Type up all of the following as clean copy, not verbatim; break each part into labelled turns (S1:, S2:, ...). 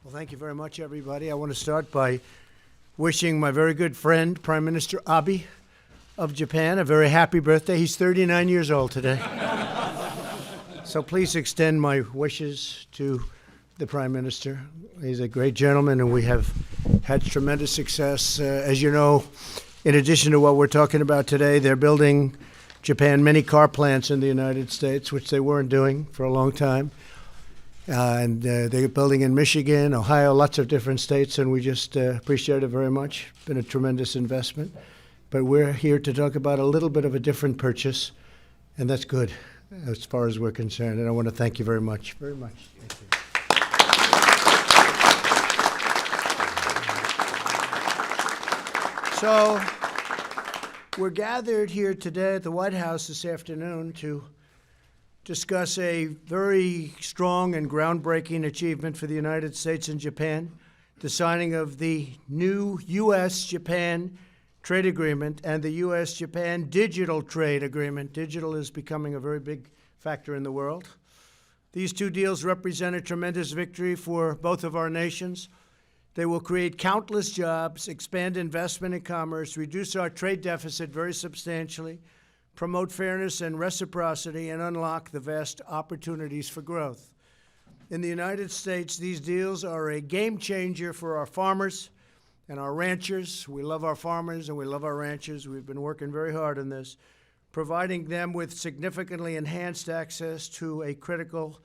S1: Well, thank you very much, everybody. I want to start by wishing my very good friend, Prime Minister Abe of Japan, a very happy birthday. He's 39 years old today. So please extend my wishes to the Prime Minister. He's a great gentleman, and we have had tremendous success. As you know, in addition to what we're talking about today, they're building Japan many car plants in the United States, which they weren't doing for a long time. And they're building in Michigan, Ohio, lots of different states, and we just appreciate it very much. It's been a tremendous investment. But we're here to talk about a little bit of a different purchase, and that's good as far as we're concerned. And I want to thank you very much, very much. Thank you. So we're gathered here today at the White House this afternoon to discuss a very strong and groundbreaking achievement for the United States and Japan, the signing of the new U.S. Japan trade agreement and the U.S. Japan digital trade agreement. Digital is becoming a very big factor in the world. These two deals represent a tremendous victory for both of our nations. They will create countless jobs, expand investment and commerce, reduce our trade deficit very substantially, promote fairness and reciprocity, and unlock the vast opportunities for growth. In the United States, these deals are a game changer for our farmers and our ranchers. We love our farmers and we love our ranchers. We've been working very hard on this, providing them with significantly enhanced access to a critical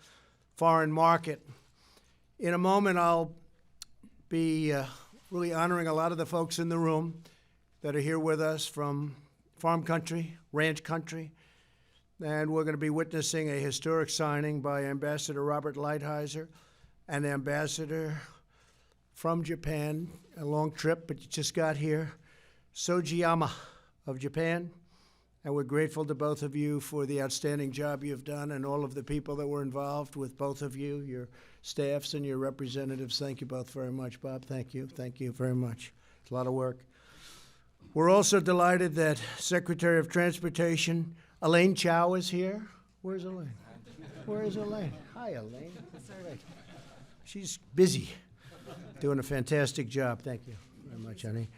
S1: foreign market. In a moment, I'll be really honoring a lot of the folks in the room that are here with us from farm country, ranch country, and we're going to be witnessing a historic signing by Ambassador Robert Lighthizer, an ambassador from Japan, a long trip, but you just got here, Sugiyama of Japan, and we're grateful to both of you for the outstanding job you've done and all of the people that were involved with both of you, your staffs and your representatives. Thank you both very much, Bob. Thank you very much. It's a lot of work. We're also delighted that Secretary of Transportation Elaine Chao is here. Where's Elaine? Where is Elaine? Hi, Elaine. She's busy, doing a fantastic job. Thank you very much, honey.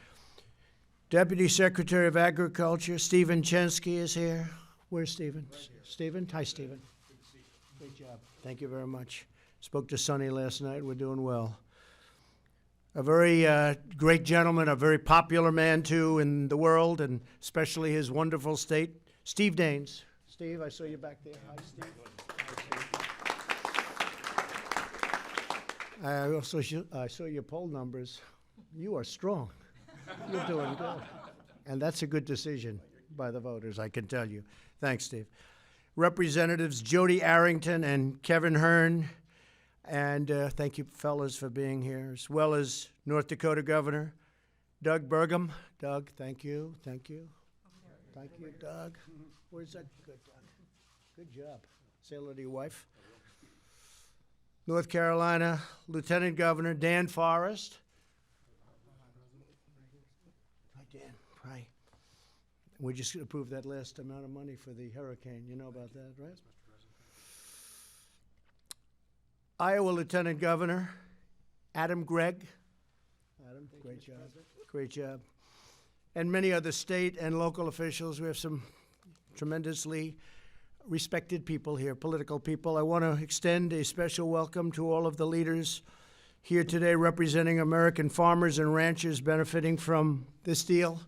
S1: Deputy Secretary of Agriculture Stephen Chensky is here. Where's Stephen? Right, Stephen? Hi, Stephen. Good to see you. Great job. Thank you very much. Spoke to Sonny last night. We're doing well. A very great gentleman, a very popular man, too, in the world, and especially his wonderful state, Steve Daines. Steve, I saw you back there. Hi, Steve. I saw your poll numbers. You are strong. You're doing good. And that's a good decision by the voters, I can tell you. Thanks, Steve. Representatives Jody Arrington and Kevin Hearn, and thank you, fellas, for being here, as well as North Dakota Governor Doug Burgum. Doug, thank you. Thank you, Doug. Where's that? Good, Doug. Good job. Say hello to your wife. North Carolina Lieutenant Governor Dan Forrest. Hi, Dan. Hi. We just approved that last amount of money for the hurricane. You know about that, right? Iowa Lieutenant Governor Adam Gregg. Adam, great job. Great job. And many other state and local officials. We have some tremendously respected people here, political people. I want to extend a special welcome to all of the leaders here today representing American farmers and ranchers benefiting from this deal.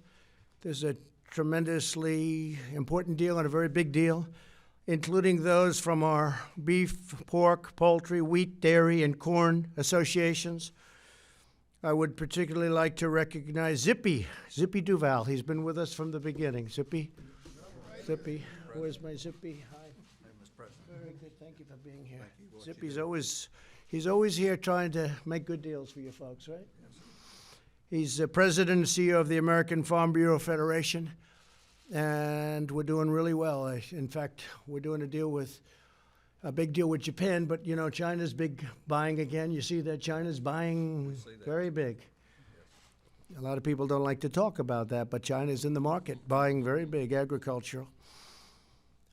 S1: There's a tremendously important deal and a very big deal, including those from our beef, pork, poultry, wheat, dairy, and corn associations. I would particularly like to recognize Zippy Duval. He's been with us from the beginning. Zippy, where's my Zippy? Hi. Very good, thank you for being here. Zippy's always here trying to make good deals for you folks, right? He's the president and CEO of the American Farm Bureau Federation, and we're doing really well. In fact, we're doing a big deal with Japan, but you know, China's big buying again. You see that China's buying very big. A lot of people don't like to talk about that, but China's in the market, buying very big agricultural.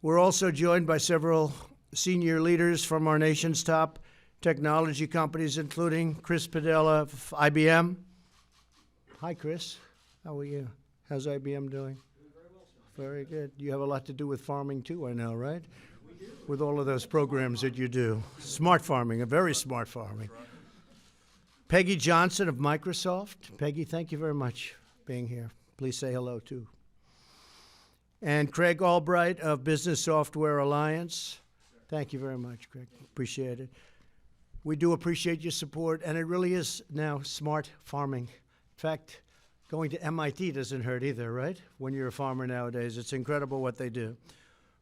S1: We're also joined by several senior leaders from our nation's top technology companies, including Chris Padella of IBM. Hi, Chris. How are you? How's IBM doing?
S2: Doing very well, sir.
S1: Very good. You have a lot to do with farming, too, I know, right? We do. With all of those programs that you do. Smart farming, a very smart farming.
S2: Right.
S1: Peggy Johnson of Microsoft. Peggy, thank you very much for being here. Please say hello, too. And Craig Albright of Business Software Alliance. Thank you very much, Craig. Appreciate it. We do appreciate your support, and it really is now smart farming. In fact, going to MIT doesn't hurt either, right? When you're a farmer nowadays, it's incredible what they do.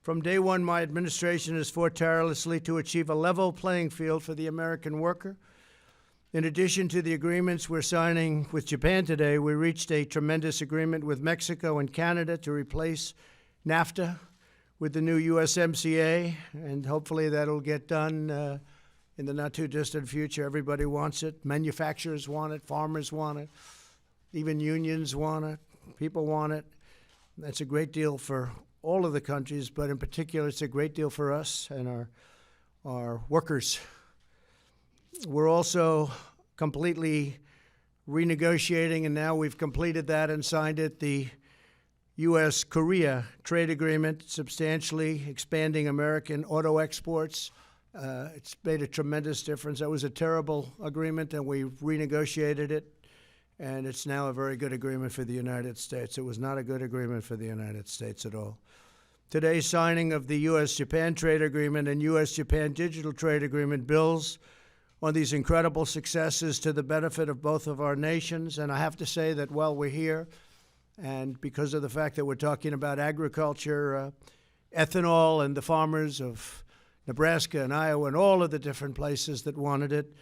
S1: From day one, my administration has fought tirelessly to achieve a level playing field for the American worker. In addition to the agreements we're signing with Japan today, we reached a tremendous agreement with Mexico and Canada to replace NAFTA with the new USMCA, and hopefully that'll get done in the not-too-distant future. Everybody wants it. Manufacturers want it. Farmers want it. Even unions want it. People want it. That's a great deal for all of the countries, but in particular, it's a great deal for us and our workers. We're also completely renegotiating, and now we've completed that and signed it, the U.S.-Korea trade agreement, substantially expanding American auto exports. It's made a tremendous difference. That was a terrible agreement, and we renegotiated it, and it's now a very good agreement for the United States. It was not a good agreement for the United States at all. Today's signing of the U.S. Japan trade agreement and U.S. Japan digital trade agreement builds on these incredible successes to the benefit of both of our nations. And I have to say that while we're here, and because of the fact that we're talking about agriculture, ethanol, and the farmers of Nebraska and Iowa and all of the different places that wanted it,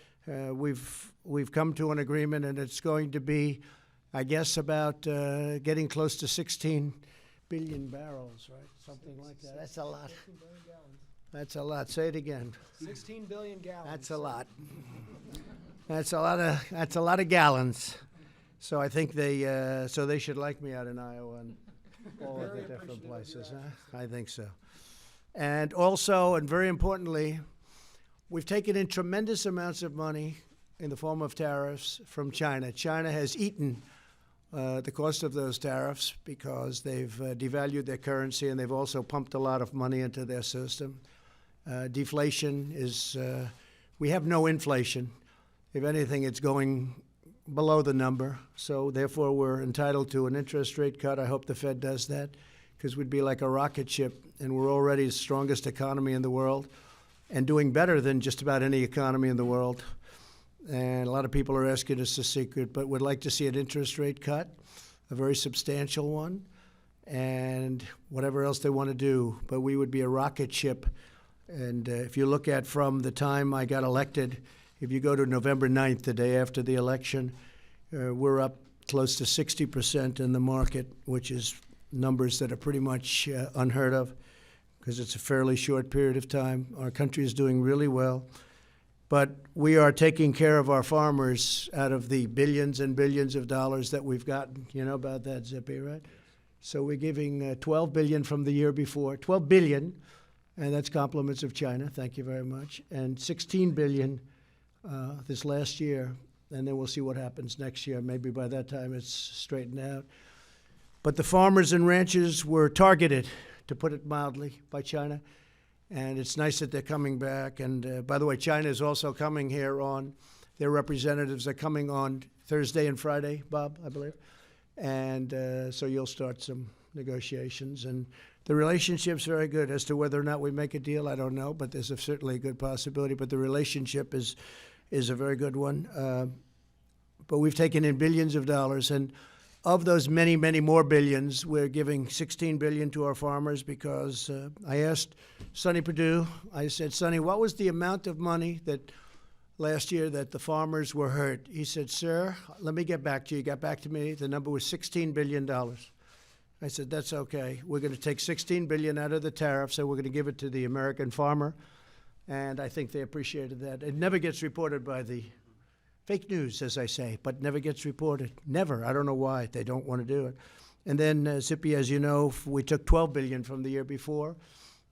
S1: we've come to an agreement, and it's going to be, I guess, about getting close to 16 billion barrels, right? Something like that. That's a lot.
S2: 16 billion gallons.
S1: That's a lot. Say it again.
S2: 16 billion gallons.
S1: That's a lot. That's a lot of gallons. So I think they should like me out in Iowa and all of the different places. Huh? I think so. And also, and very importantly, we've taken in tremendous amounts of money in the form of tariffs from China. China has eaten the cost of those tariffs because they've devalued their currency, and they've also pumped a lot of money into their system. Deflation is, we have no inflation. If anything, it's going below the number. So therefore, we're entitled to an interest rate cut. I hope the Fed does that, because we'd be like a rocket ship, and we're already the strongest economy in the world and doing better than just about any economy in the world. And a lot of people are asking us a secret, but would like to see an interest rate cut, a very substantial one, and whatever else they want to do. But we would be a rocket ship. And if you look at from the time I got elected, if you go to November 9th, the day after the election, we're up close to 60% in the market, which is numbers that are pretty much unheard of, because it's a fairly short period of time. Our country is doing really well. But we are taking care of our farmers out of the billions and billions of dollars that we've gotten. You know about that, Zippy, right? So we're giving $12 billion from the year before, $12 billion, and that's compliments of China. Thank you very much. And $16 billion this last year, and then we'll see what happens next year. Maybe by that time it's straightened out. But the farmers and ranchers were targeted, to put it mildly, by China. And it's nice that they're coming back. And by the way, China is also coming here on, their representatives are coming on Thursday and Friday, Bob, I believe. And so you'll start some negotiations. And the relationship's very good. As to whether or not we make a deal, I don't know, but there's certainly a good possibility. But the relationship is a very good one. But we've taken in billions of dollars. And of those many, many more billions, we're giving $16 billion to our farmers, because I asked Sonny Perdue, I said, Sonny, what was the amount of money that last year that the farmers were hurt? He said, sir, let me get back to you. He got back to me. The number was $16 billion. I said, that's okay. We're going to take $16 billion out of the tariffs, and we're going to give it to the American farmer. And I think they appreciated that. It never gets reported by the fake news, as I say, but never gets reported. Never. I don't know why. They don't want to do it. And then, Zippy, as you know, we took $12 billion from the year before,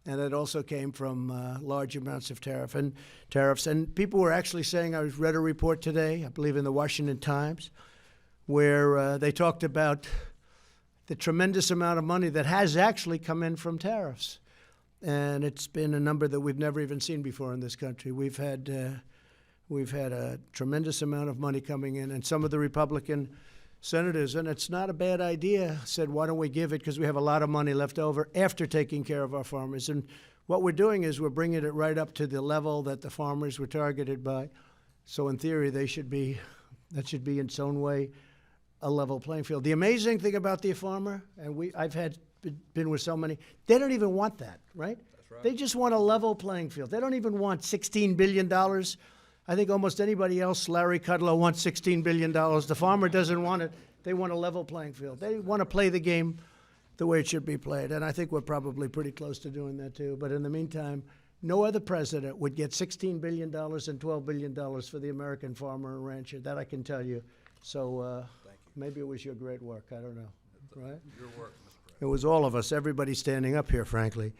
S1: And it also came from large amounts of tariffs. And people were actually saying, I read a report today, I believe in the Washington Times, where they talked about the tremendous amount of money that has actually come in from tariffs. And it's been a number that we've never even seen before in this country. We've had a tremendous amount of money coming in, and some of the Republican senators, and it's not a bad idea, said, why don't we give it, because we have a lot of money left over after taking care of our farmers. And what we're doing is we're bringing it right up to the level that the farmers were targeted by. So in theory, that should be in its own way a level playing field. The amazing thing about the farmer, and I've been with so many, they don't even want that, right?
S3: That's right.
S1: They just want a level playing field. They don't even want $16 billion. I think almost anybody else, Larry Kudlow, wants $16 billion. The farmer doesn't want it. They want a level playing field. They want to play the game the way it should be played. And I think we're probably pretty close to doing that too. But in the meantime, no other president would get $16 billion and $12 billion for the American farmer and rancher. That I can tell you. So maybe it was your great work. I don't know. Right?
S3: Your work, Mr. President.
S1: It was all of us, everybody standing up here, frankly.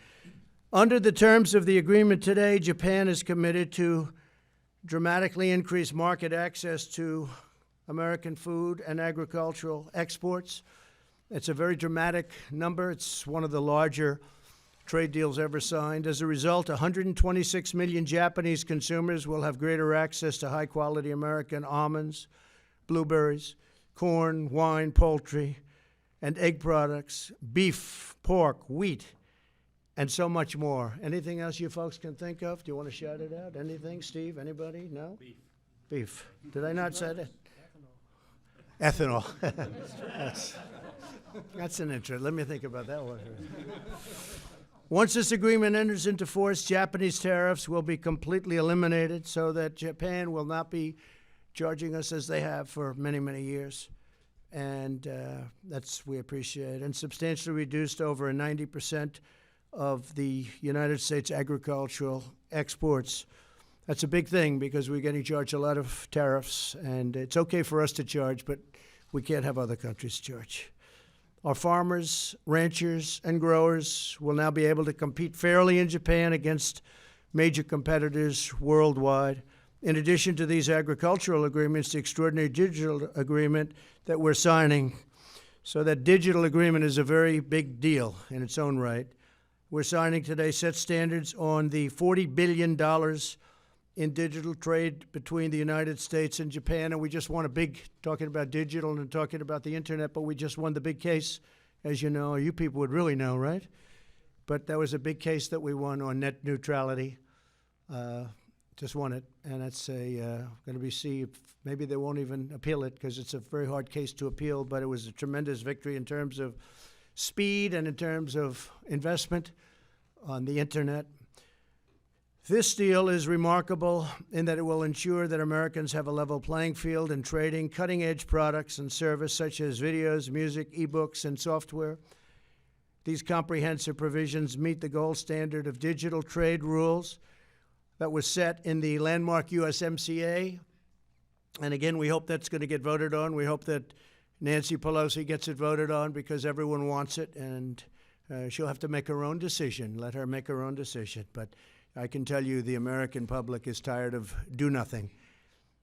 S1: Under the terms of the agreement today, Japan is committed to dramatically increase market access to American food and agricultural exports. It's a very dramatic number. It's one of the larger trade deals ever signed. As a result, 126 million Japanese consumers will have greater access to high-quality American almonds, blueberries, corn, wine, poultry, and egg products, beef, pork, wheat, and so much more. Anything else you folks can think of? Do you want to shout it out? Anything, Steve? Anybody? No?
S3: Beef.
S1: Beef. Did I not say that? Ethanol. That's an interest. Let me think about that one. Once this agreement enters into force, Japanese tariffs will be completely eliminated so that Japan will not be charging us as they have for many, many years. And we appreciate, and substantially reduced over 90% of the United States agricultural exports. That's a big thing because we're getting charged a lot of tariffs, and it's okay for us to charge, but we can't have other countries charge. Our farmers, ranchers, and growers will now be able to compete fairly in Japan against major competitors worldwide. In addition to these agricultural agreements, the extraordinary digital agreement that we're signing, so that digital agreement is a very big deal in its own right. We're signing today sets standards on the $40 billion in digital trade between the United States and Japan, and we just won a big, talking about digital and talking about the internet, but we just won the big case, as you know, you people would really know, right? But that was a big case that we won on net neutrality. Just won it, and it's going to be see. Maybe they won't even appeal it because it's a very hard case to appeal, but it was a tremendous victory in terms of speed and in terms of investment on the internet. This deal is remarkable in that it will ensure that Americans have a level playing field in trading cutting-edge products and service such as videos, music, ebooks, and software. These comprehensive provisions meet the gold standard of digital trade rules that was set in the landmark USMCA. And again, we hope that's going to get voted on. We hope that Nancy Pelosi gets it voted on because everyone wants it, and she'll have to make her own decision. Let her make her own decision. But I can tell you the American public is tired of do nothing.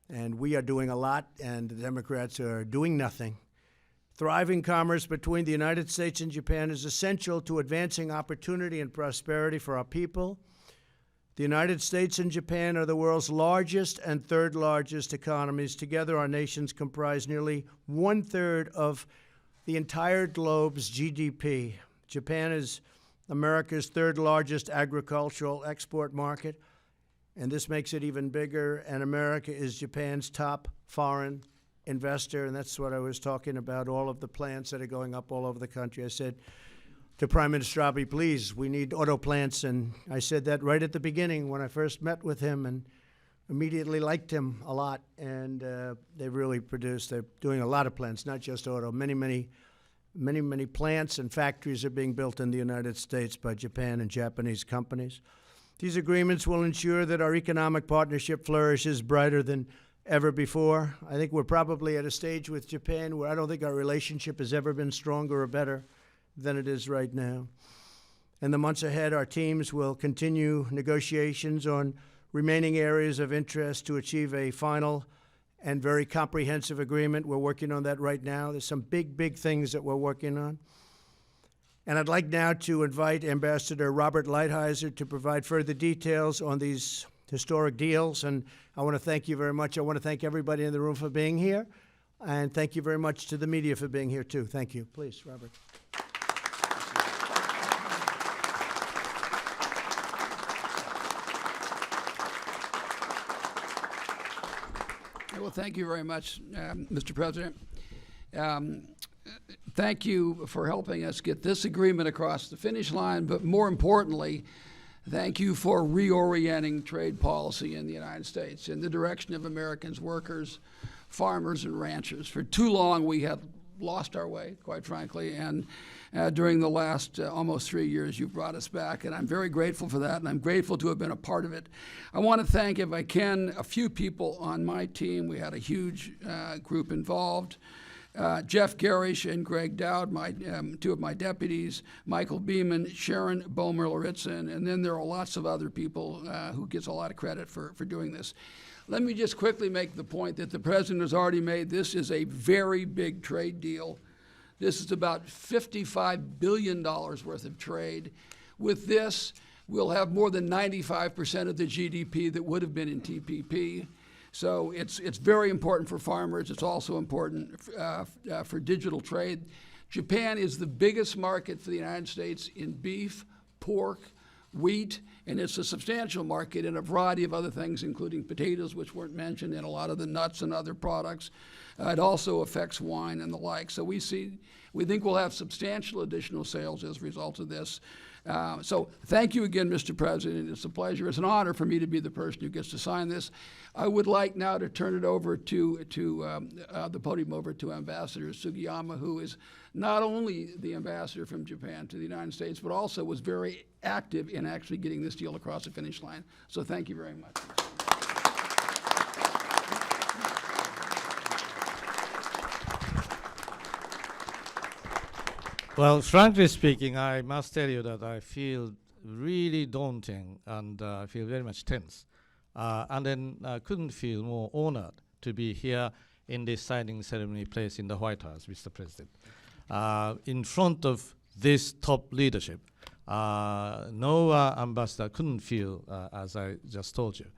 S1: And we are doing a lot, and the Democrats are doing nothing. Thriving commerce between the United States and Japan is essential to advancing opportunity and prosperity for our people. The United States and Japan are the world's largest and third largest economies. Together, our nations comprise nearly 1/3 of the entire globe's GDP. Japan is America's third largest agricultural export market, and this makes it even bigger. And America is Japan's top foreign investor, and that's what I was talking about, all of the plants that are going up all over the country. I said to Prime Minister Abe, please, we need auto plants, and I said that right at the beginning when I first met with him and immediately liked him a lot, and they really produce. They're doing a lot of plants, not just auto. Many plants and factories are being built in the United States by Japan and Japanese companies. These agreements will ensure that our economic partnership flourishes brighter than ever before. I think we're probably at a stage with Japan where I don't think our relationship has ever been stronger or better than it is right now. In the months ahead, our teams will continue negotiations on remaining areas of interest to achieve a final and very comprehensive agreement. We're working on that right now. There's some big things that we're working on. And I'd like now to invite Ambassador Robert Lighthizer to provide further details on these historic deals. And I want to thank you very much. I want to thank everybody in the room for being here. And thank you very much to the media for being here, too. Thank you. Please, Robert.
S3: Well, thank you very much, Mr. President. Thank you for helping us get this agreement across the finish line, but more importantly, thank you for reorienting trade policy in the United States in the direction of Americans, workers, farmers, and ranchers. For too long, we have lost our way, quite frankly, and during the last almost 3 years, you've brought us back, and I'm very grateful for that, and I'm grateful to have been a part of it. I want to thank, if I can, a few people on my team. We had a huge group involved. Jeff Garish and Greg Dowd, two of my deputies, Michael Beeman, Sharon Bomer-Laritzin, and then there are lots of other people who gets a lot of credit for doing this. Let me just quickly make the point that the President has already made. This is a very big trade deal. This is about $55 billion worth of trade. With this, we'll have more than 95% of the GDP that would have been in TPP. So it's very important for farmers. It's also important for digital trade. Japan is the biggest market for the United States in beef, pork, wheat, and it's a substantial market in a variety of other things, including potatoes, which weren't mentioned, and a lot of the nuts and other products. It also affects wine and the like. So we think we'll have substantial additional sales as a result of this. So thank you again, Mr. President. It's a pleasure. It's an honor for me to be the person who gets to sign this. I would like now to turn it over to the podium over to Ambassador Sugiyama, who is not only the ambassador from Japan to the United States, but also was very active in actually getting this deal across the finish line. So thank you very much.
S4: Well, frankly speaking, I must tell you that I feel really daunting and I feel very much tense. And then I couldn't feel more honored to be here in this signing ceremony place in the White House, Mr. President. In front of this top leadership, no ambassador couldn't feel as I just told you.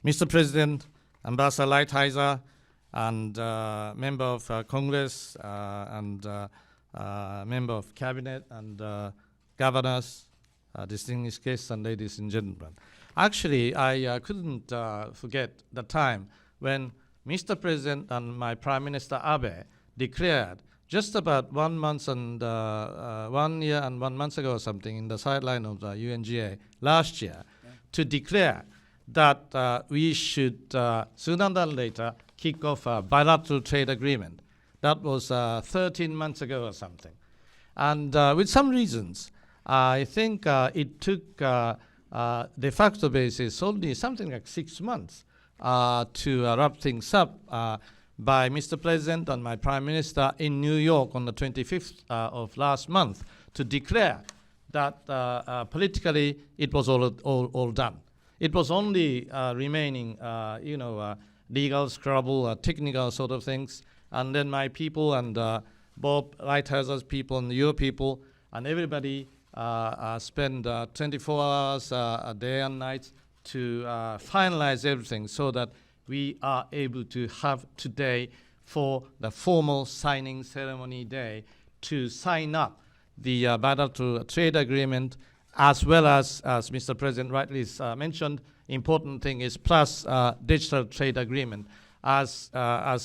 S4: Mr. President, Ambassador Lighthizer, and member of Congress, and member of cabinet, and governors, distinguished guests, and ladies and gentlemen. Actually, I couldn't forget the time when Mr. President and my Prime Minister Abe declared just about 1 month and 1 year and 1 month ago or something in the sideline of the UNGA last year to declare that we should sooner than later kick off a bilateral trade agreement. That was 13 months ago or something. And with some reasons, I think it took de facto basis only something like 6 months to wrap things up by Mr. President and my Prime Minister in New York on the 25th of last month to declare that politically it was all done. It was only remaining, legal scrabble, technical sort of things, and then my people and Bob Lighthizer's people and your people and everybody spend 24 hours a day and night to finalize everything so that we are able to have today for the formal signing ceremony day to sign up the bilateral trade agreement, as well as Mr. President rightly mentioned, important thing is plus digital trade agreement, as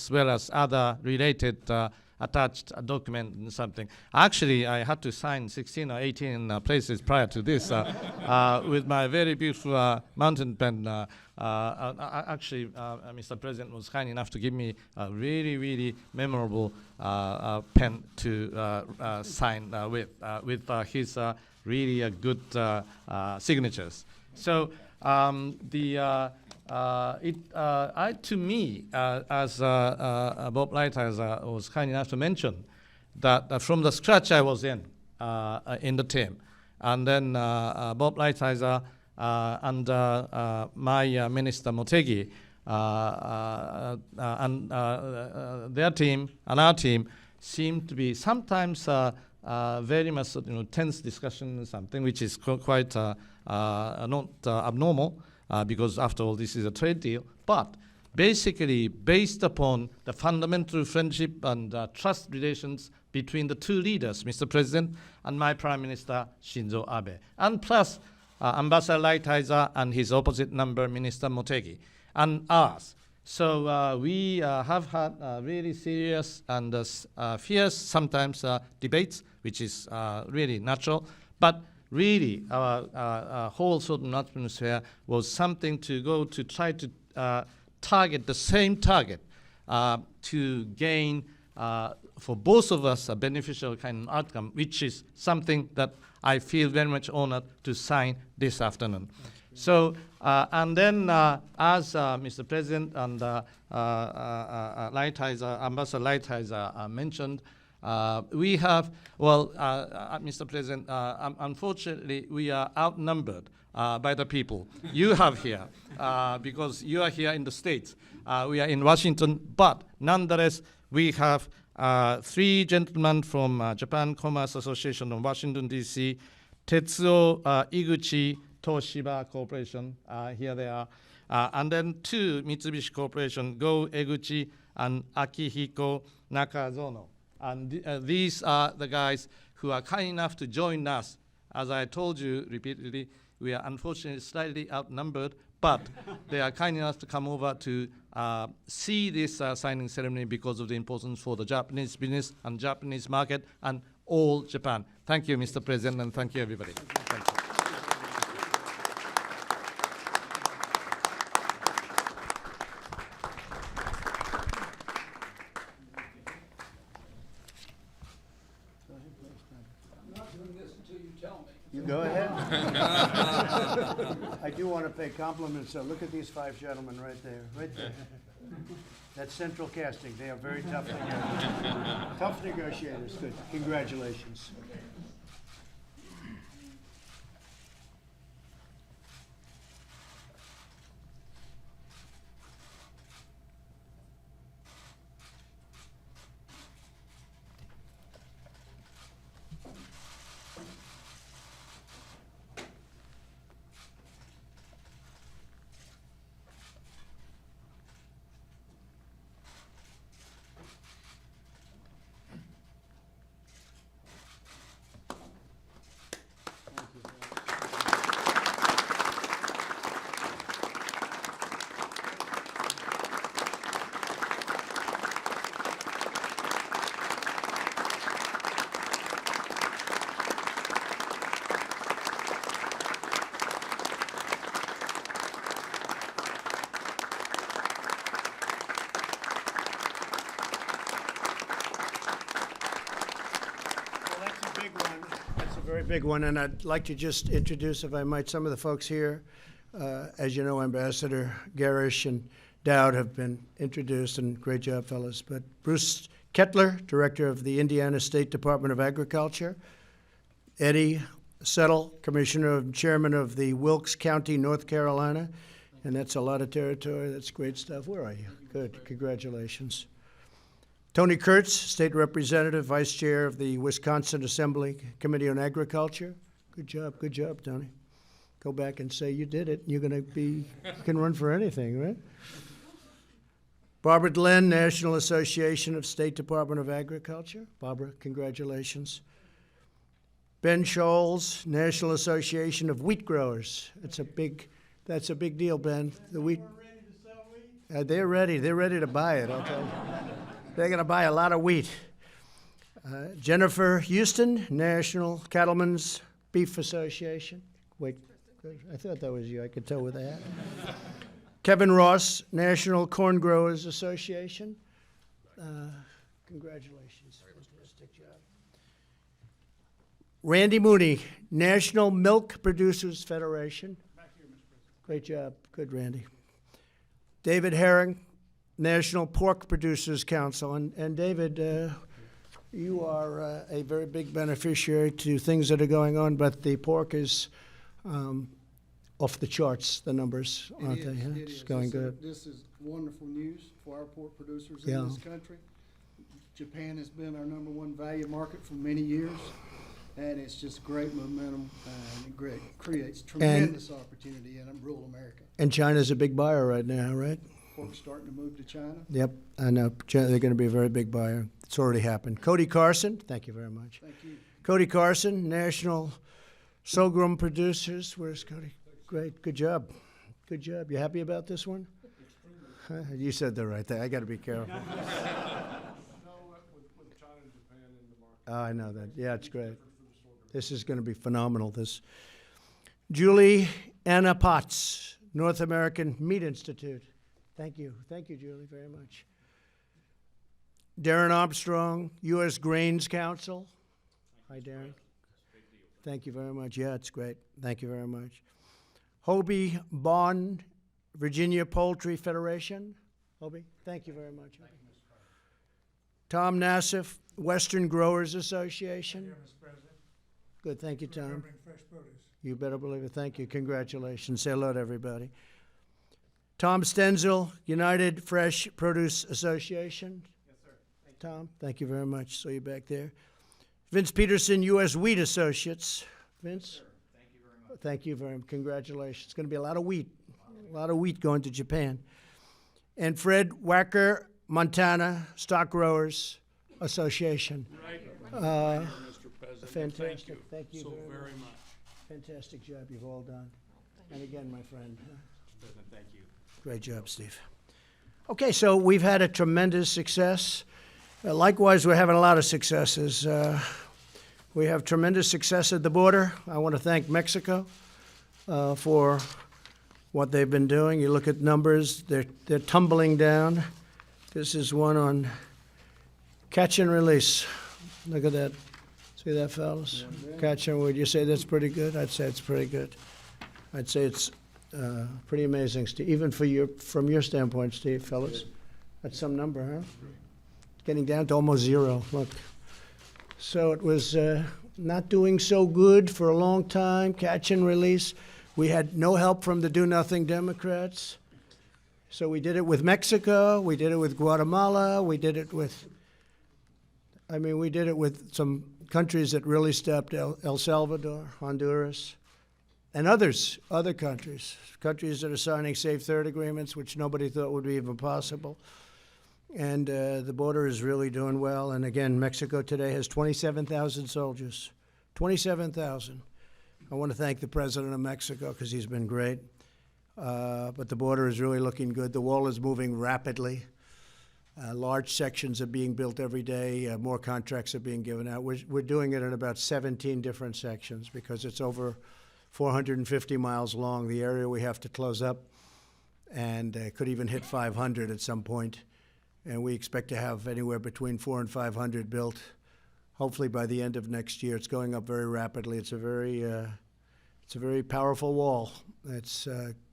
S4: well as other related attached document and something. Actually, I had to sign 16 or 18 places prior to this with my very beautiful mountain pen. Actually, Mr. President was kind enough to give me a really, really memorable pen to sign with his really good signatures. So to me, as Bob Lighthizer was kind enough to mention, that from the scratch I was in the team. and then Bob Lighthizer and my Minister Motegi and their team and our team seem to be sometimes very much tense discussion, something which is quite not abnormal because after all this is a trade deal, but basically based upon the fundamental friendship and trust relations between the two leaders, Mr. President and my Prime Minister Shinzo Abe, and plus Ambassador Lighthizer and his opposite number, Minister Motegi, and us. So we have had really serious and fierce sometimes debates, which is really natural, but really our whole sort of atmosphere was something to go to try to target the same target to gain for both of us a beneficial kind of outcome, which is something that I feel very much honored to sign this afternoon. So, and then as Mr. President and Lighthizer, Ambassador Lighthizer mentioned, we have, well, Mr. President, unfortunately, we are outnumbered by the people you have here, because you are here in the States. We are in Washington, but nonetheless, we have 3 gentlemen from Japan Commerce Association of Washington, D.C., Tetsuo Iguchi Toshiba Corporation, here they are, and then 2 Mitsubishi Corporation, Go Eguchi and Akihiko Nakazono. And these are the guys who are kind enough to join us. As I told you repeatedly, we are unfortunately slightly outnumbered, but they are kind enough to come over to see this signing ceremony because of the importance for the Japanese business and Japanese market and all Japan. Thank you, Mr. President, and thank you, everybody. Thank you.
S3: I'm not doing this until you tell me.
S1: You go ahead. I do want to pay compliments. Look at these 5 gentlemen right there, right there. That's central casting. They are very tough negotiators. Tough negotiators. Good. Congratulations. Very big one, and I'd like to just introduce, if I might, some of the folks here. As you know, Ambassador Garish and Dowd have been introduced, and great job, fellas. But Bruce Kettler, Director of the Indiana State Department of Agriculture. Eddie Settle, Commissioner and Chairman of the Wilkes County, North Carolina. And that's a lot of territory. That's great stuff. Where are you? Good. Congratulations. Tony Kurtz, State Representative, Vice Chair of the Wisconsin Assembly Committee on Agriculture. Good job, Tony. Go back and say you did it. You're going to be, you can run for anything, right? Barbara Glenn, National Association of State Department of Agriculture. Barbara, congratulations. Ben Scholes, National Association of Wheat Growers. That's a big deal, Ben. The wheat. We're ready to sell wheat? They're ready. They're ready to buy it, I'll tell you. They're going to buy a lot of wheat. Jennifer Houston, National Cattlemen's Beef Association. Wait, I thought that was you. I could tell with that. Kevin Ross, National Corn Growers Association. Congratulations. Fantastic job. Randy Mooney, National Milk Producers Federation. Back here, Mr. President. Great job. Good, Randy. David Herring, National Pork Producers Council. And David, You are a very big beneficiary to things that are going on, but the pork is off the charts, the numbers, aren't they? Huh?
S5: It
S1: It's
S5: is.
S1: going good.
S5: This is wonderful news for our pork producers
S1: Yeah.
S5: in this country. Japan has been our #1 value market for many years, and it's just great momentum, and it creates tremendous opportunity in rural America.
S1: And China's a big buyer right now, right?
S5: Pork's starting to move to China.
S1: Yep, I know. They're going to be a very big buyer. It's already happened. Cody Carson, thank you very much.
S5: Thank you.
S1: Cody Carson, National Sorghum Producers. Where's Cody? Great, good job. Good job. You happy about this one? You said the right thing. I got to be careful. Oh, I know that. Yeah, it's great. This is going to be phenomenal. This Julie Anna Potts, North American Meat Institute. Thank you. Thank you, Julie, very much. Darren Armstrong, U.S. Grains Council. Hi, Darren. Thank you very much. Yeah, it's great. Thank you very much. Hobie Bond, Virginia Poultry Federation. Hobie, thank you very much. Tom Nassif, Western Growers Association.
S6: Mr. President.
S1: Good, thank you, Tom.
S6: Remembering fresh produce.
S1: You better believe it. Thank you. Congratulations. Say hello to everybody. Tom Stenzel, United Fresh Produce Association.
S6: Yes, sir.
S1: Tom, thank you very much. Saw you back there. Vince Peterson, U.S. Wheat Associates. Vince?
S6: Thank you very much.
S1: Thank you very much. Congratulations. It's going to be a lot of wheat. A lot of wheat going to Japan. And Fred Wacker, Montana Stock Growers Association.
S7: Mr. President.
S1: Fantastic. Thank you
S7: so
S1: very
S7: very much.
S1: Fantastic job you've all done. And again, my friend.
S7: President, thank you.
S1: Great job, Steve. Okay, so we've had a tremendous success. Likewise, we're having a lot of successes. We have tremendous success at the border. I want to thank Mexico for what they've been doing. You look at numbers, they're tumbling down. This is one on catch and release. Look at that. See that, fellas? Catch and, would you say that's pretty good? I'd say it's pretty good. I'd say it's pretty amazing, Steve. Even from your standpoint, Steve, fellas. That's some number, huh? Getting down to almost zero. Look. So it was not doing so good for a long time, catch and release. We had no help from the do-nothing Democrats. So we did it with Mexico, we did it with Guatemala, we did it with some countries that really stepped, El Salvador, Honduras, and other countries that are signing safe third agreements, which nobody thought would be even possible. And the border is really doing well. And again, Mexico today has 27,000 soldiers, 27,000. I want to thank the president of Mexico because he's been great. But the border is really looking good. The wall is moving rapidly. Large sections are being built every day. More contracts are being given out. We're doing it in about 17 different sections because it's over 450 miles long, the area we have to close up, and could even hit 500 at some point. And we expect to have anywhere between 400 and 500 built, hopefully by the end of next year. It's going up very rapidly. It's a very powerful wall. It's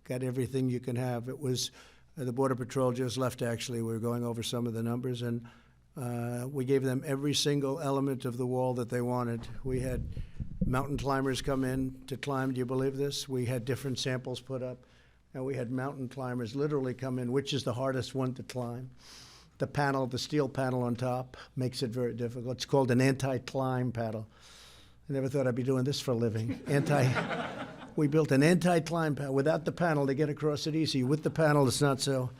S1: got everything you can have. It was the Border Patrol just left, actually. We were going over some of the numbers, and we gave them every single element of the wall that they wanted. We had mountain climbers come in to climb. Do you believe this? We had different samples put up, and we had mountain climbers literally come in, which is the hardest one to climb. The panel, the steel panel on top, makes it very difficult. It's called an anti-climb panel. I never thought I'd be doing this for a living. We built an anti-climb panel. Without the panel, they get across it easy. With the panel, it's not so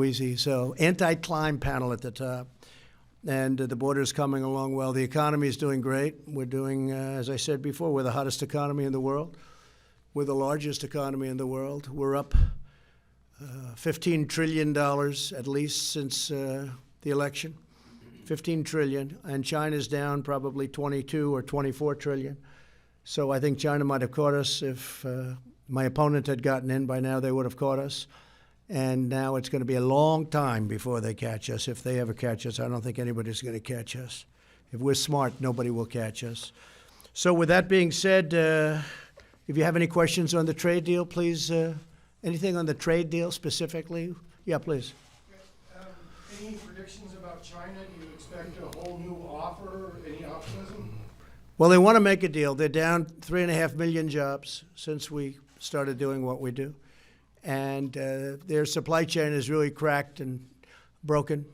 S1: easy. So anti-climb panel at the top. And the border's coming along well. The economy is doing great. We're doing, as I said before, we're the hottest economy in the world. We're the largest economy in the world. We're up $15 trillion at least since the election. 15 trillion, and China's down probably 22 or 24 trillion. So I think China might have caught us. If my opponent had gotten in by now, they would have caught us. And now it's going to be a long time before they catch us. If they ever catch us, I don't think anybody's going to catch us. If we're smart, nobody will catch us. So with that being said, if you have any questions on the trade deal, please, anything on the trade deal specifically? Yeah, please.
S6: Any any predictions about China? Do you expect a whole new offer, any optimism?
S1: Well, they want to make a deal. They're down 3.5 million jobs since we started doing what we do. And their supply chain is really cracked and broken,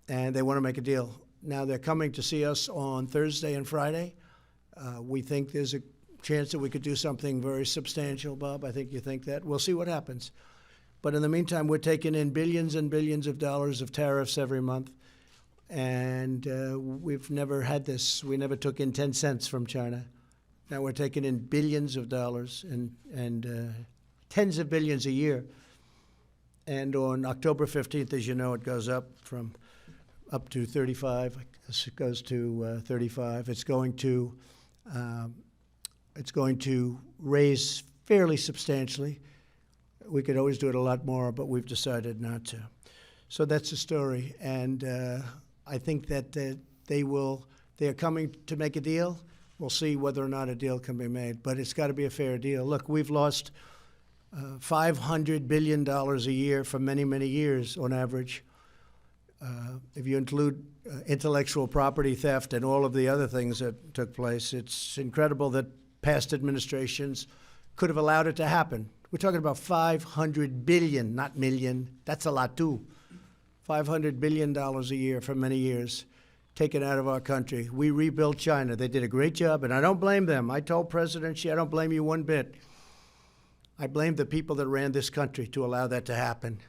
S1: and they want to make a deal. Now, they're coming to see us on Thursday and Friday. We think there's a chance that we could do something very substantial, Bob. I think you think that. We'll see what happens. But in the meantime, we're taking in billions and billions of dollars of tariffs every month. And we've never had this. We never took in 10 cents from China. Now we're taking in billions of dollars and tens of billions a year. And on October 15th, as you know, it goes up to 35. I guess it goes to 35. It's going to raise fairly substantially. We could always do it a lot more, but we've decided not to. So that's the story. And I think that they are coming to make a deal. We'll see whether or not a deal can be made, but it's got to be a fair deal. Look, we've lost $500 billion a year for many, many years on average. If you include intellectual property theft and all of the other things that took place, it's incredible that past administrations could have allowed it to happen. We're talking about $500 billion, not million. That's a lot too. $500 billion a year for many years taken out of our country. We rebuilt China. They did a great job, and I don't blame them. I told President Xi, I don't blame you one bit. I blame the people that ran this country to allow that to happen,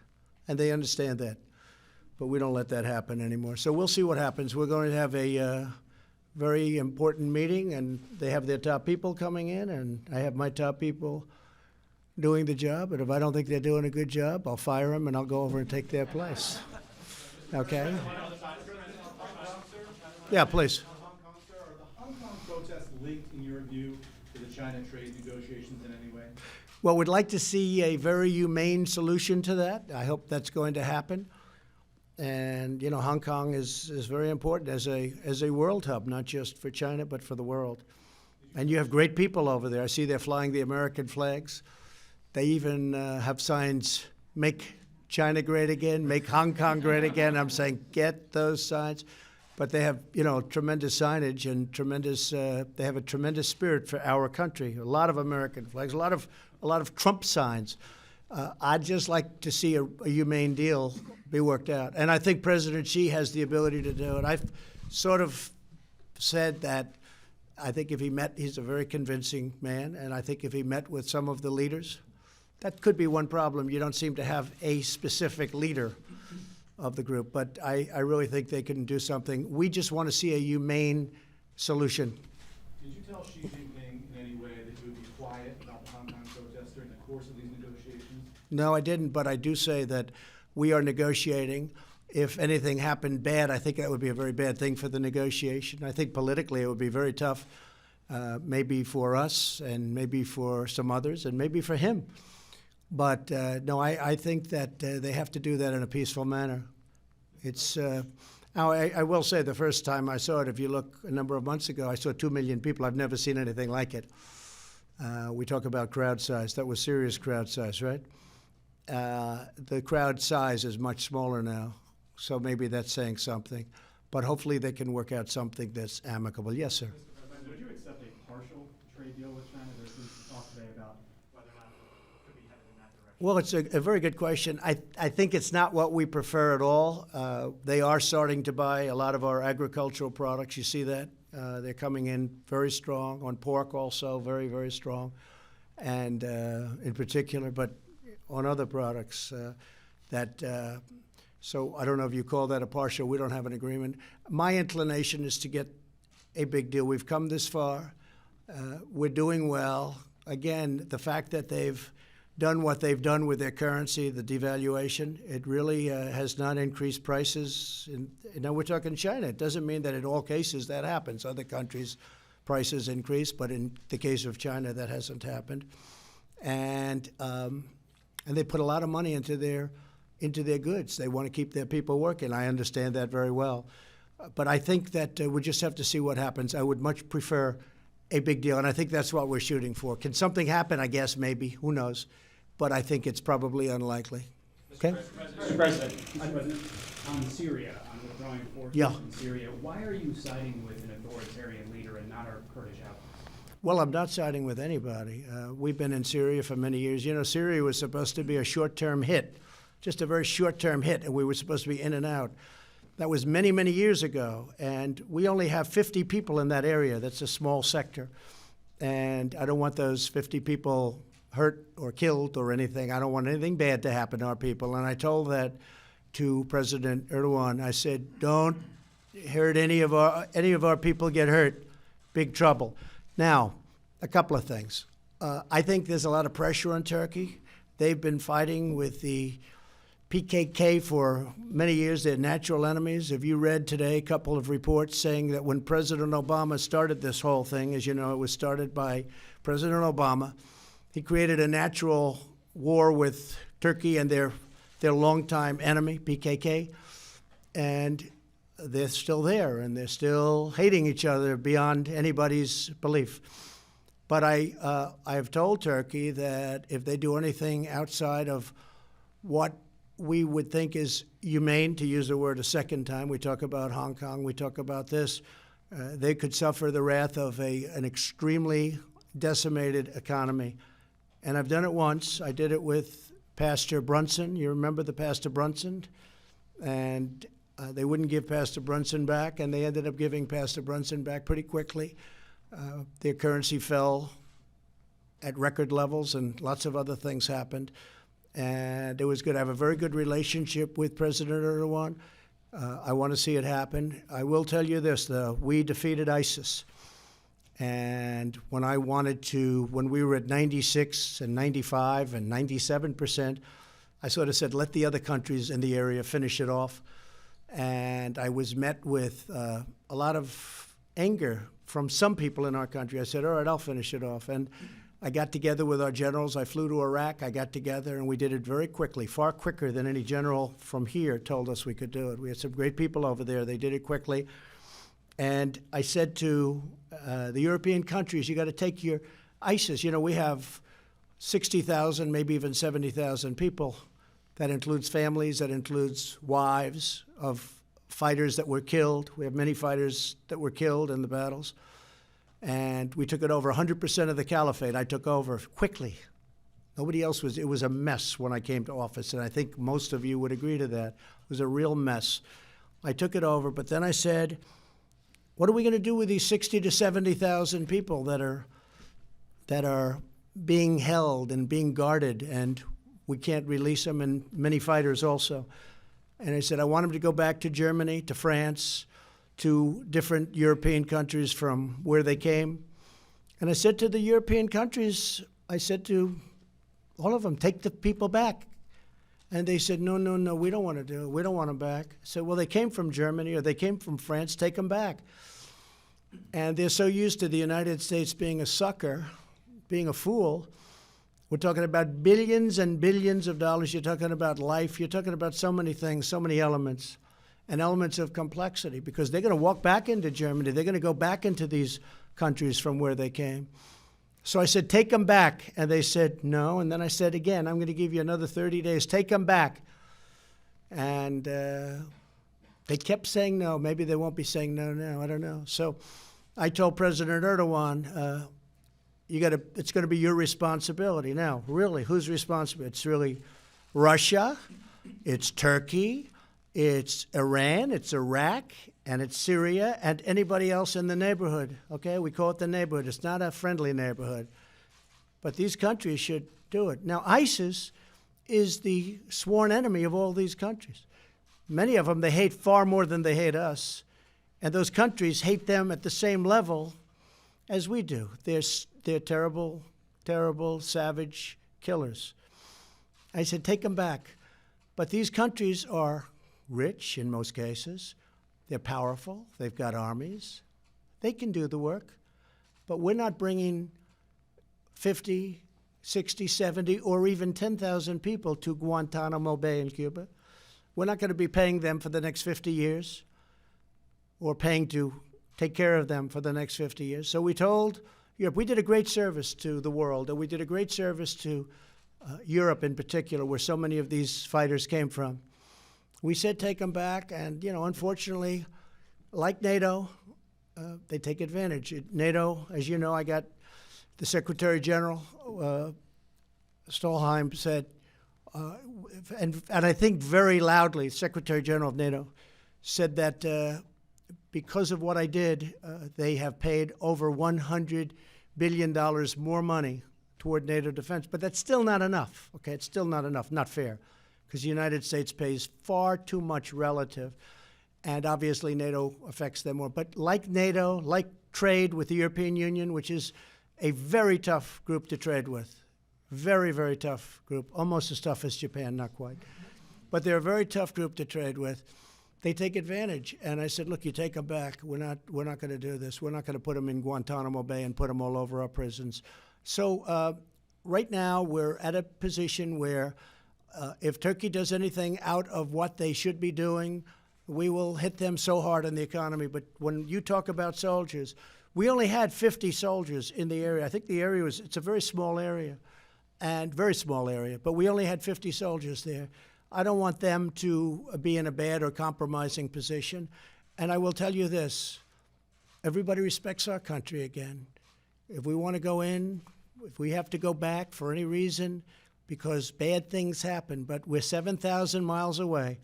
S1: and they understand that. But we don't let that happen anymore. So we'll see what happens. We're going to have a very important meeting, and they have their top people coming in, and I have my top people doing the job. And if I don't think they're doing a good job, I'll fire them, and I'll go over and take their place. Okay? Yeah, please.
S7: Are the Hong Kong protests linked, in your view, to the China trade negotiations in any way?
S1: Well, we'd like to see a very humane solution to that. I hope that's going to happen. And, you know, Hong Kong is very important as a world hub, not just for China, but for the world. And you have great people over there. I see they're flying the American flags. They even have signs, make China great again, make Hong Kong great again. I'm saying, get those signs. But they have, you know, tremendous signage and they have a tremendous spirit for our country. A lot of American flags, a lot of Trump signs. I'd just like to see a humane deal be worked out. And I think President Xi has the ability to do it. I've sort of said that I think if he met, he's a very convincing man, and I think if he met with some of the leaders, that could be one problem. You don't seem to have a specific leader of the group, but I really think they can do something. We just want to see a humane solution.
S7: Did you tell Xi Jinping in any way that you would be quiet about the Hong Kong protests during the course of these negotiations?
S1: No, I didn't, but I do say that we are negotiating. If anything happened bad, I think that would be a very bad thing for the negotiation. I think politically it would be very tough, maybe for us and maybe for some others and maybe for him. But no, I think that they have to do that in a peaceful manner. It's now, I will say the first time I saw it, if you look a number of months ago, I saw 2 million people. I've never seen anything like it. We talk about crowd size. That was serious crowd size, right? The crowd size is much smaller now, so maybe that's saying something. But hopefully they can work out something that's amicable. Yes, sir.
S7: Mr. President, would you accept a partial trade deal with China? There's been some talk today about whether or not it could be headed in that direction.
S1: Well, it's a very good question. I think it's not what we prefer at all. They are starting to buy a lot of our agricultural products. You see that? They're coming in very strong, on pork also, very, very strong, and in particular, but on other products so I don't know if you call that a partial. We don't have an agreement. My inclination is to get a big deal. We've come this far. We're doing well. Again, the fact that they've done what they've done with their currency, the devaluation, it really has not increased prices. Now we're talking China. It doesn't mean that in all cases that happens. Other countries' prices increase, but in the case of China, that hasn't happened. And they put a lot of money into their goods. They want to keep their people working. I understand that very well. But I think that we just have to see what happens. I would much prefer a big deal, and I think that's what we're shooting for. Can something happen? I guess maybe. Who knows? But I think it's probably unlikely. Okay?
S7: Mr. President,
S8: on Syria, on withdrawing forces
S1: Yeah.
S8: from Syria, why are you siding with an authoritarian leader and not our Kurdish allies?
S1: Well, I'm not siding with anybody. We've been in Syria for many years. You know, Syria was supposed to be a short-term hit, just a very short-term hit, and we were supposed to be in and out. That was many, many years ago, and we only have 50 people in that area. That's a small sector, and I don't want those 50 people hurt or killed or anything. I don't want anything bad to happen to our people, and I told that to President Erdogan. I said, don't hurt any of our people get hurt, big trouble. Now, a couple of things. I think there's a lot of pressure on Turkey. They've been fighting with the PKK for many years. They're natural enemies. Have you read today a couple of reports saying that when President Obama started this whole thing, as you know, it was started by President Obama, he created a natural war with Turkey and their longtime enemy, PKK, and they're still there, and they're still hating each other beyond anybody's belief. But I have told Turkey that if they do anything outside of what we would think is humane, to use the word a second time, we talk about Hong Kong, we talk about this, they could suffer the wrath of an extremely decimated economy. And I've done it once. I did it with Pastor Brunson. You remember the Pastor Brunson? And they wouldn't give Pastor Brunson back, and they ended up giving Pastor Brunson back pretty quickly. Their currency fell at record levels, and lots of other things happened. And it was good. I have a very good relationship with President Erdogan. I want to see it happen. I will tell you this, though. We defeated ISIS. And when we were at 96 and 95 and 97%, I sort of said, let the other countries in the area finish it off. And I was met with a lot of anger from some people in our country. I said, all right, I'll finish it off. And I got together with our generals. I flew to Iraq. I got together, and we did it very quickly, far quicker than any general from here told us we could do it. We had some great people over there. They did it quickly. And I said to the European countries, you got to take your ISIS. You know, we have 60,000, maybe even 70,000 people. That includes families, that includes wives of fighters that were killed. We have many fighters that were killed in the battles. And we took it over. 100% of the caliphate I took over quickly. Nobody else was. It was a mess when I came to office, and I think most of you would agree to that. It was a real mess. I took it over, but then I said, what are we going to do with these 60 to 70,000 people that are being held and being guarded, and we can't release them, and many fighters also? And I said, I want them to go back to Germany, to France, to different European countries from where they came. And I said to the European countries, I said to all of them, take the people back. And they said, no, no, no, we don't want to do it. We don't want them back. I said, well, they came from Germany or they came from France, take them back. And they're so used to the United States being a sucker, being a fool. We're talking about billions and billions of dollars. You're talking about life. You're talking about so many things, so many elements, and elements of complexity, because they're going to walk back into Germany. They're going to go back into these countries from where they came. So I said, take them back. And they said, no. And then I said again, I'm going to give you another 30 days. Take them back. And they kept saying no. Maybe they won't be saying no now. I don't know. So I told President Erdogan, it's going to be your responsibility. Now, really, who's responsible? It's really Russia, it's Turkey, it's Iran, it's Iraq, and it's Syria, and anybody else in the neighborhood. Okay, we call it the neighborhood. It's not a friendly neighborhood. But these countries should do it. Now, ISIS is the sworn enemy of all these countries. Many of them they hate far more than they hate us. And those countries hate them at the same level as we do. They're terrible, terrible, savage killers. I said, take them back. But these countries are rich in most cases. They're powerful. They've got armies. They can do the work. But we're not bringing 50, 60, 70, or even 10,000 people to Guantanamo Bay in Cuba. We're not going to be paying them for the next 50 years or paying to take care of them for the next 50 years. So we told Europe, we did a great service to the world, and we did a great service to Europe in particular, where so many of these fighters came from. We said take them back, and, unfortunately, like NATO, they take advantage. NATO, as you know, I got the Secretary General, Stolheim, said, and I think very loudly, Secretary General of NATO said that because of what I did, they have paid over $100 billion more money toward NATO defense. But that's still not enough, okay? It's still not enough, not fair, because the United States pays far too much relative, and obviously NATO affects them more. But like NATO, like trade with the European Union, which is a very tough group to trade with, very, very tough group, almost as tough as Japan, not quite. But they're a very tough group to trade with. They take advantage. And I said, look, you take them back. We're not going to do this. We're not going to put them in Guantanamo Bay and put them all over our prisons. So right now we're at a position where if Turkey does anything out of what they should be doing, we will hit them so hard in the economy. But when you talk about soldiers, we only had 50 soldiers in the area. I think the area it's a very small area, and very small area, but we only had 50 soldiers there. I don't want them to be in a bad or compromising position. And I will tell you this, everybody respects our country again. If we want to go in, if we have to go back for any reason, because bad things happen, but we're 7,000 miles away.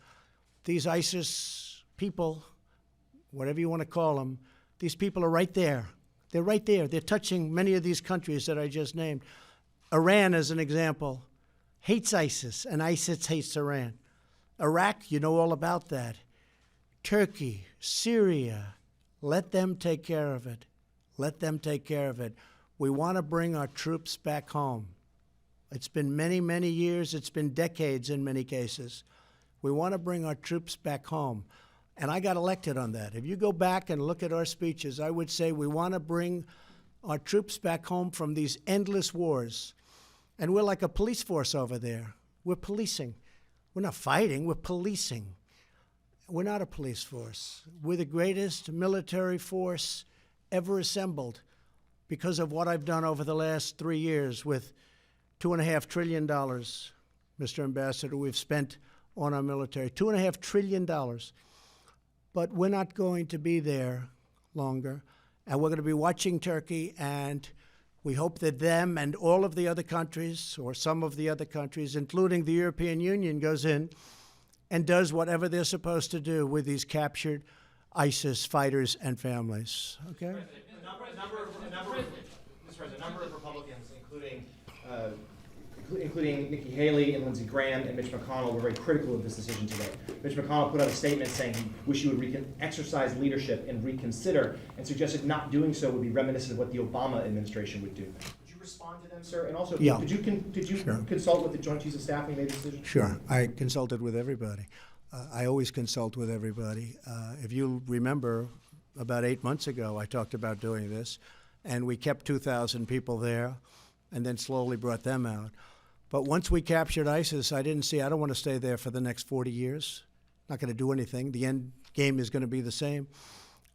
S1: These ISIS people, whatever you want to call them, these people are right there. They're right there. They're touching many of these countries that I just named. Iran, as an example, hates ISIS, and ISIS hates Iran. Iraq, you know all about that. Turkey, Syria, let them take care of it. Let them take care of it. We want to bring our troops back home. It's been many, many years. It's been decades in many cases. We want to bring our troops back home. And I got elected on that. If you go back and look at our speeches, I would say we want to bring our troops back home from these endless wars. And we're like a police force over there. We're policing. We're not fighting, we're policing. We're not a police force. We're the greatest military force ever assembled because of what I've done over the last 3 years with $2.5 trillion, Mr. Ambassador, we've spent on our military. $2.5 trillion. But we're not going to be there longer. And we're going to be watching Turkey, and we hope that them and all of the other countries, or some of the other countries, including the European Union, goes in and does whatever they're supposed to do with these captured ISIS fighters and families. Okay?
S9: A number of Republicans, including Nikki Haley and Lindsey Graham and Mitch McConnell, were very critical of this decision today. Mitch McConnell put out a statement saying he wished he would exercise leadership and reconsider, and suggested not doing so would be reminiscent of what the Obama administration would do. Would you respond to them, sir? And also,
S1: Yeah.
S9: did you
S1: Sure.
S9: consult with the Joint Chiefs of Staff when you made the decision?
S1: Sure. I consulted with everybody. I always consult with everybody. If you remember, about 8 months ago, I talked about doing this, and we kept 2,000 people there and then slowly brought them out. But once we captured ISIS, I don't want to stay there for the next 40 years. Not going to do anything. The end game is going to be the same.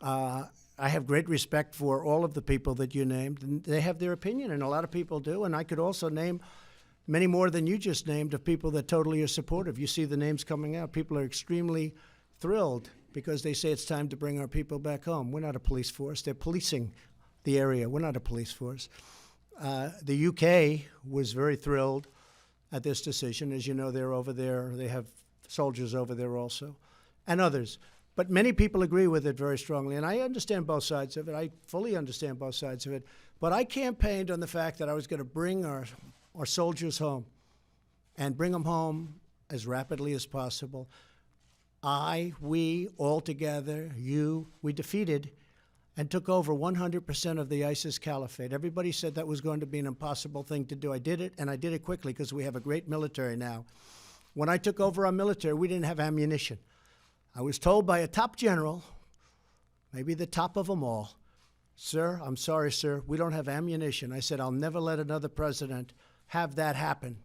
S1: I have great respect for all of the people that you named. And they have their opinion, and a lot of people do. And I could also name many more than you just named of people that totally are supportive. You see the names coming out. People are extremely thrilled because they say it's time to bring our people back home. We're not a police force. They're policing the area. We're not a police force. The UK was very thrilled at this decision. As you know, they're over there. They have soldiers over there also, and others. But many people agree with it very strongly, and I understand both sides of it. I fully understand both sides of it. But I campaigned on the fact that I was going to bring our soldiers home and bring them home as rapidly as possible. We, all together, we defeated and took over 100% of the ISIS caliphate. Everybody said that was going to be an impossible thing to do. I did it, and I did it quickly because we have a great military now. When I took over our military, we didn't have ammunition. I was told by a top general, maybe the top of them all, "Sir, I'm sorry, sir, we don't have ammunition." I said, "I'll never let another president have that happen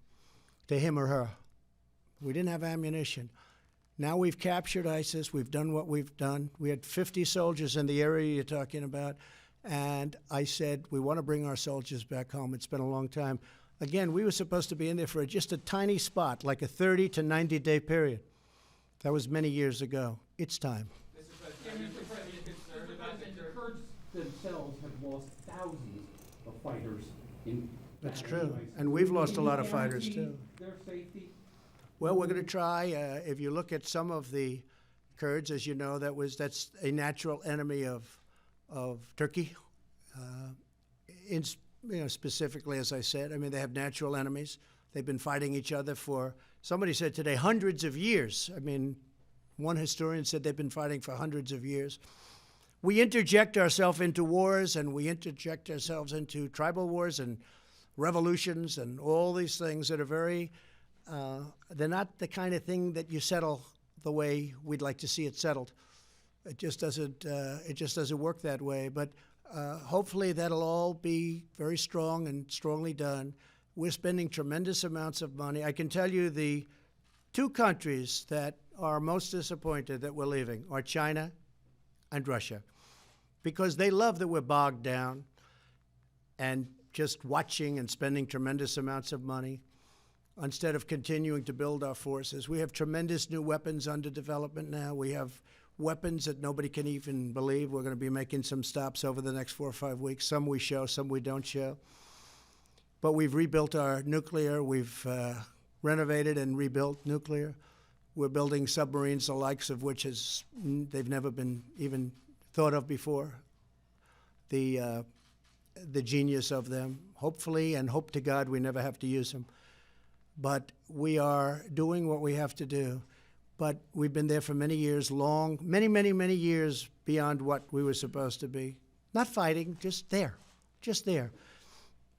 S1: to him or her." We didn't have ammunition. Now we've captured ISIS. We've done what we've done. We had 50 soldiers in the area you're talking about. And I said, we want to bring our soldiers back home. It's been a long time. Again, we were supposed to be in there for just a tiny spot, like a 30 to 90-day period. That was many years ago. It's time.
S8: The Kurds themselves have lost thousands of fighters in.
S1: That's true. And we've lost a lot of fighters, too.
S8: Their safety?
S1: Well, we're going to try. If you look at some of the Kurds, as you know, that's a natural enemy of Turkey. Specifically, as I said, I mean, they have natural enemies. They've been fighting each other for, somebody said today, hundreds of years. I mean, one historian said they've been fighting for hundreds of years. We interject ourselves into wars, and we interject ourselves into tribal wars and revolutions and all these things that are very, they're not the kind of thing that you settle the way we'd like to see it settled. It just doesn't work that way. But hopefully that'll all be very strong and strongly done. We're spending tremendous amounts of money. I can tell you the two countries that are most disappointed that we're leaving are China and Russia, because they love that we're bogged down and just watching and spending tremendous amounts of money instead of continuing to build our forces. We have tremendous new weapons under development now. We have weapons that nobody can even believe. We're going to be making some stops over the next 4 or 5 weeks. Some we show, some we don't show. But we've rebuilt our nuclear. We've renovated and rebuilt nuclear. We're building submarines, the likes of which they've never been even thought of before. The genius of them, hopefully, and hope to God we never have to use them. But we are doing what we have to do. But we've been there for many years, many, many, many years beyond what we were supposed to be. Not fighting, just there.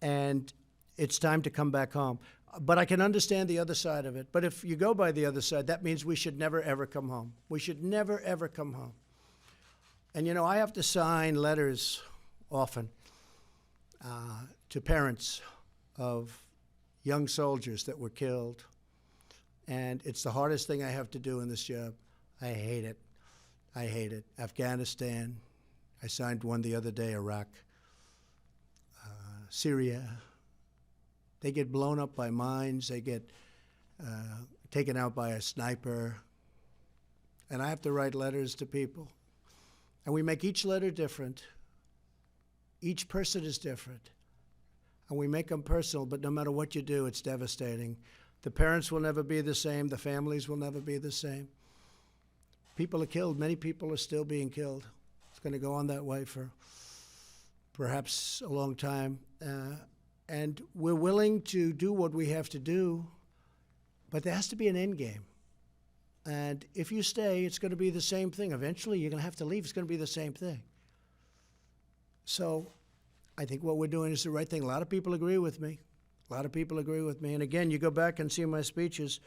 S1: And it's time to come back home. But I can understand the other side of it. But if you go by the other side, that means we should never, ever come home. We should never, ever come home. And, you know, I have to sign letters often to parents of young soldiers that were killed. And it's the hardest thing I have to do in this job. I hate it. Afghanistan, I signed one the other day, Iraq, Syria. They get blown up by mines. They get taken out by a sniper. And I have to write letters to people. And we make each letter different. Each person is different. And we make them personal, but no matter what you do, it's devastating. The parents will never be the same. The families will never be the same. People are killed. Many people are still being killed. It's going to go on that way for perhaps a long time. And we're willing to do what we have to do, but there has to be an end game. And if you stay, it's going to be the same thing. Eventually, you're going to have to leave. It's going to be the same thing. So I think what we're doing is the right thing. A lot of people agree with me. And again, you go back and see my speeches,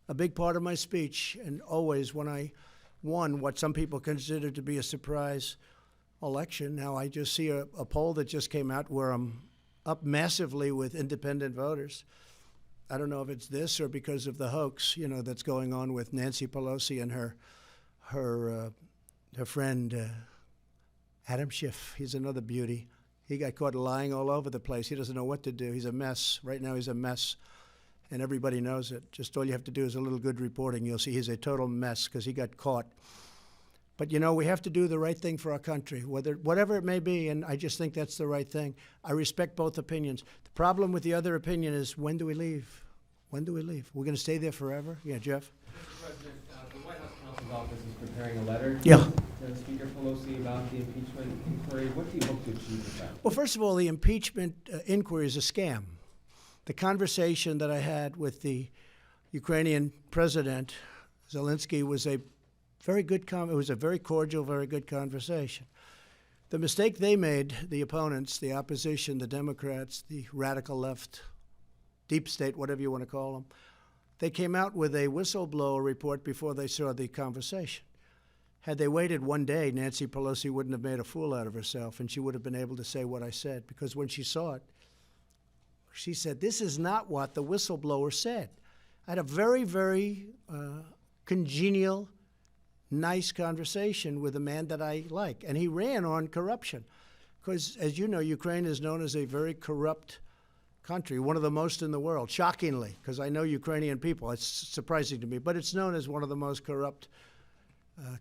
S1: a big part of my speech, and always when I won what some people consider to be a surprise election, now I just see a poll that just came out where I'm up massively with independent voters. I don't know if it's this or because of the hoax, you know, that's going on with Nancy Pelosi and her friend Adam Schiff. He's another beauty. He got caught lying all over the place. He doesn't know what to do. He's a mess. Right now he's a mess, and everybody knows it. Just all you have to do is a little good reporting. You'll see he's a total mess because he got caught. But, you know, we have to do the right thing for our country, whatever it may be, and I just think that's the right thing. I respect both opinions. The problem with the other opinion is, when do we leave? When do we leave? We're going to stay there forever? Yeah, Jeff?
S10: Mr. President, the White House counsel's office is preparing a letter to Speaker Pelosi about the impeachment inquiry. What do you hope to achieve with that?
S1: Well, first of all, the impeachment inquiry is a scam. The conversation that I had with the Ukrainian president, Zelensky, was a very good it was a very cordial, very good conversation. The mistake they made, the opponents, the opposition, the Democrats, the radical left, deep state, whatever you want to call them, they came out with a whistleblower report before they saw the conversation. Had they waited one day, Nancy Pelosi wouldn't have made a fool out of herself, and she would have been able to say what I said, because when she saw it, she said, this is not what the whistleblower said. I had a very, very congenial, nice conversation with a man that I like, and he ran on corruption. Because, as you know, Ukraine is known as a very corrupt country, one of the most in the world, shockingly, because I know Ukrainian people. It's surprising to me, but it's known as one of the most corrupt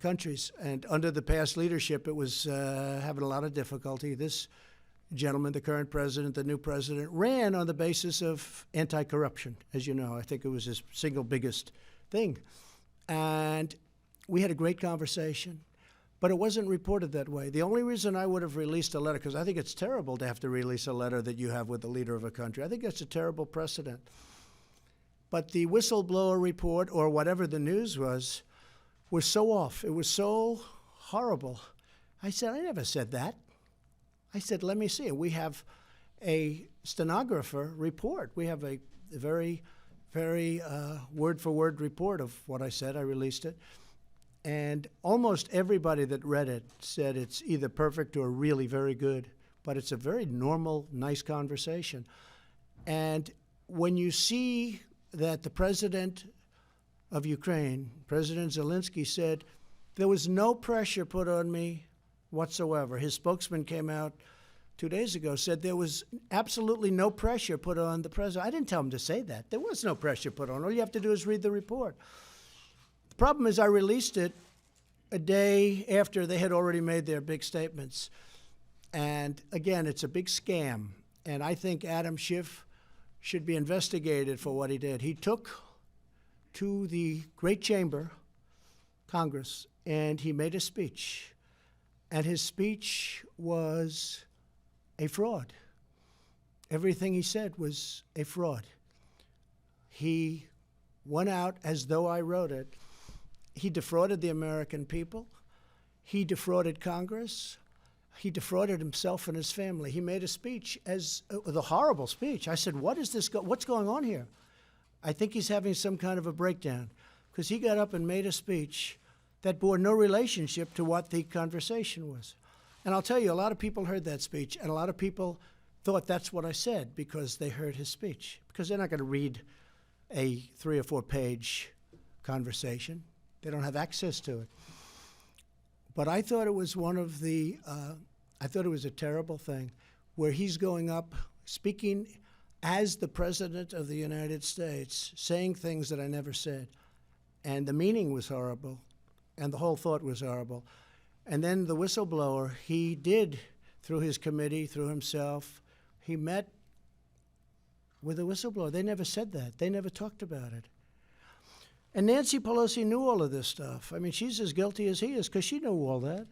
S1: countries. And under the past leadership, it was having a lot of difficulty. This gentleman, the current president, the new president, ran on the basis of anti-corruption, as you know. I think it was his single biggest thing. And we had a great conversation, but it wasn't reported that way. The only reason I would have released a letter, because I think it's terrible to have to release a letter that you have with the leader of a country. I think that's a terrible precedent. But the whistleblower report, or whatever the news was so off. It was so horrible. I said, I never said that. I said, let me see it. We have a stenographer report. We have a very, very word-for-word report of what I said. I released it. And almost everybody that read it said it's either perfect or really very good. But it's a very normal, nice conversation. And when you see that the president of Ukraine, President Zelensky, said there was no pressure put on me whatsoever. His spokesman came out 2 days ago, said there was absolutely no pressure put on the president. I didn't tell him to say that. There was no pressure put on. All you have to do is read the report. The problem is I released it a day after they had already made their big statements. And again, it's a big scam. And I think Adam Schiff should be investigated for what he did. He took to the great chamber, Congress, and he made a speech. And his speech was a fraud. Everything he said was a fraud. He went out as though I wrote it. He defrauded the American people. He defrauded Congress. He defrauded himself and his family. He made a speech as a horrible speech. I said, what's going on here? I think he's having some kind of a breakdown, because he got up and made a speech that bore no relationship to what the conversation was. And I'll tell you, a lot of people heard that speech, and a lot of people thought that's what I said because they heard his speech, because they're not going to read a 3 or 4 page conversation. They don't have access to it. But I thought it was I thought it was a terrible thing, where he's going up speaking as the President of the United States, saying things that I never said. And the meaning was horrible, and the whole thought was horrible. And then the whistleblower, he did, through his committee, through himself, he met with a whistleblower. They never said that. They never talked about it. And Nancy Pelosi knew all of this stuff. I mean, she's as guilty as he is, because she knew all that.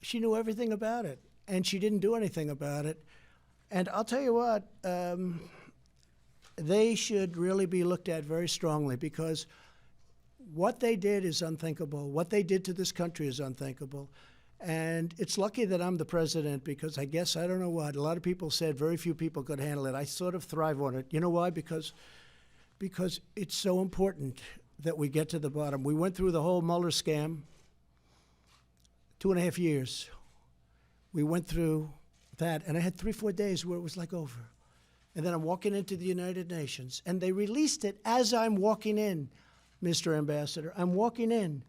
S1: She knew everything about it, and she didn't do anything about it. And I'll tell you what, they should really be looked at very strongly, because what they did is unthinkable. What they did to this country is unthinkable. And it's lucky that I'm the president, because I guess, I don't know what, a lot of people said very few people could handle it. I sort of thrive on it. You know why? Because it's so important that we get to the bottom. We went through the whole Mueller scam, 2.5 years. We went through that, and I had 3-4 days where it was like over. And then I'm walking into the United Nations, and they released it as I'm walking in, Mr. Ambassador. I'm walking in.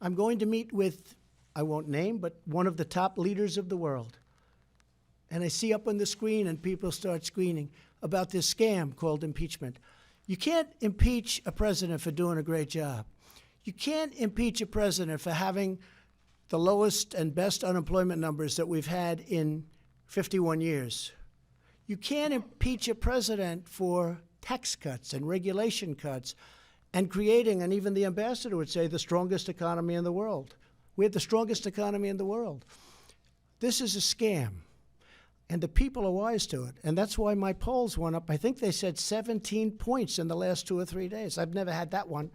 S1: I'm going to meet with, I won't name, but one of the top leaders of the world. And I see up on the screen, and people start screaming about this scam called impeachment. You can't impeach a president for doing a great job. You can't impeach a president for having the lowest and best unemployment numbers that we've had in 51 years. You can't impeach a president for tax cuts and regulation cuts and creating, and even the ambassador would say, the strongest economy in the world. We have the strongest economy in the world. This is a scam, and the people are wise to it. And that's why my polls went up. I think they said 17 points in the last 2 or 3 days. I've never had that one.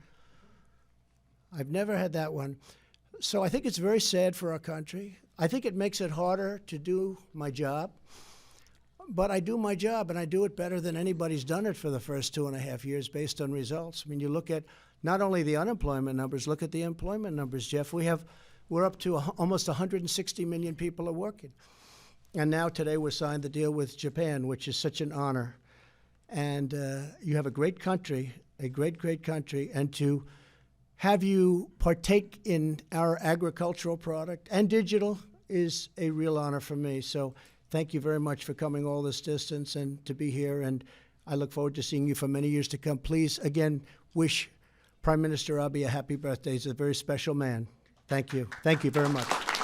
S1: I've never had that one. So I think it's very sad for our country. I think it makes it harder to do my job. But I do my job, and I do it better than anybody's done it for the first 2.5 years based on results. I mean, you look at not only the unemployment numbers, look at the employment numbers, Jeff. We're up to almost 160 million people are working. And now today we signed the deal with Japan, which is such an honor. And you have a great country, a great, great country, and to have you partake in our agricultural product and digital is a real honor for me. So thank you very much for coming all this distance and to be here. And I look forward to seeing you for many years to come. Please, again, wish Prime Minister Abe a happy birthday. He's a very special man. Thank you. Thank you very much.